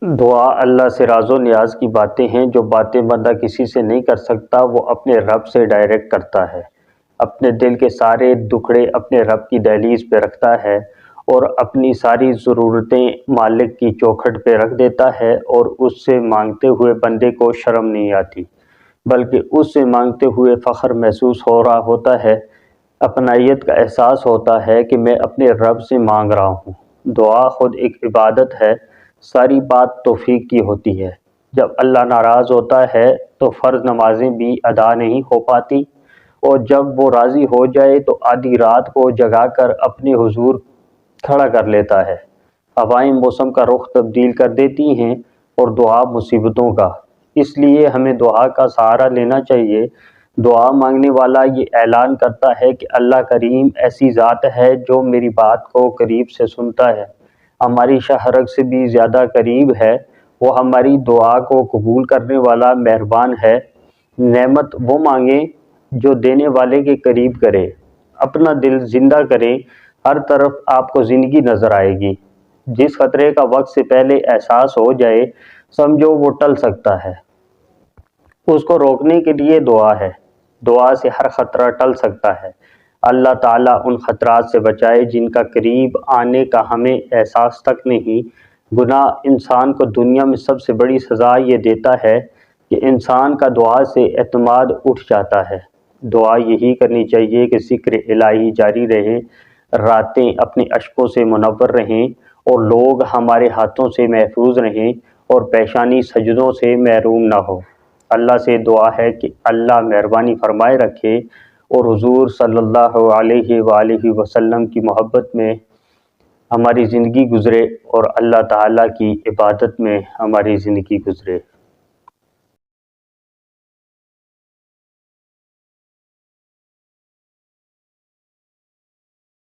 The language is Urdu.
دعا اللہ سے راز و نیاز کی باتیں ہیں جو باتیں بندہ کسی سے نہیں کر سکتا، وہ اپنے رب سے ڈائریکٹ کرتا ہے۔ اپنے دل کے سارے دکھڑے اپنے رب کی دہلیز پہ رکھتا ہے اور اپنی ساری ضرورتیں مالک کی چوکھٹ پہ رکھ دیتا ہے، اور اس سے مانگتے ہوئے بندے کو شرم نہیں آتی، بلکہ اس سے مانگتے ہوئے فخر محسوس ہو رہا ہوتا ہے، اپنائیت کا احساس ہوتا ہے کہ میں اپنے رب سے مانگ رہا ہوں۔ دعا خود ایک عبادت ہے، ساری بات توفیق کی ہوتی ہے۔ جب اللہ ناراض ہوتا ہے تو فرض نمازیں بھی ادا نہیں ہو پاتی، اور جب وہ راضی ہو جائے تو آدھی رات کو جگا کر اپنے حضور کھڑا کر لیتا ہے۔ ہوائیں موسم کا رخ تبدیل کر دیتی ہیں اور دعا مصیبتوں کا۔ اس لیے ہمیں دعا کا سہارا لینا چاہیے۔ دعا مانگنے والا یہ اعلان کرتا ہے کہ اللہ کریم ایسی ذات ہے جو میری بات کو قریب سے سنتا ہے، ہماری شاہ رگ سے بھی زیادہ قریب ہے، وہ ہماری دعا کو قبول کرنے والا مہربان ہے۔ نعمت وہ مانگیں جو دینے والے کے قریب کرے، اپنا دل زندہ کریں، ہر طرف آپ کو زندگی نظر آئے گی۔ جس خطرے کا وقت سے پہلے احساس ہو جائے، سمجھو وہ ٹل سکتا ہے، اس کو روکنے کے لیے دعا ہے۔ دعا سے ہر خطرہ ٹل سکتا ہے۔ اللہ تعالیٰ ان خطرات سے بچائے جن کا قریب آنے کا ہمیں احساس تک نہیں۔ گناہ انسان کو دنیا میں سب سے بڑی سزا یہ دیتا ہے کہ انسان کا دعا سے اعتماد اٹھ جاتا ہے۔ دعا یہی کرنی چاہیے کہ ذکر الہی جاری رہے، راتیں اپنے اشکوں سے منور رہیں، اور لوگ ہمارے ہاتھوں سے محفوظ رہیں، اور پیشانی سجدوں سے محروم نہ ہو۔ اللہ سے دعا ہے کہ اللہ مہربانی فرمائے رکھے اور حضور صلی اللہ علیہ وآلہ وسلم کی محبت میں ہماری زندگی گزرے، اور اللہ تعالیٰ کی عبادت میں ہماری زندگی گزرے۔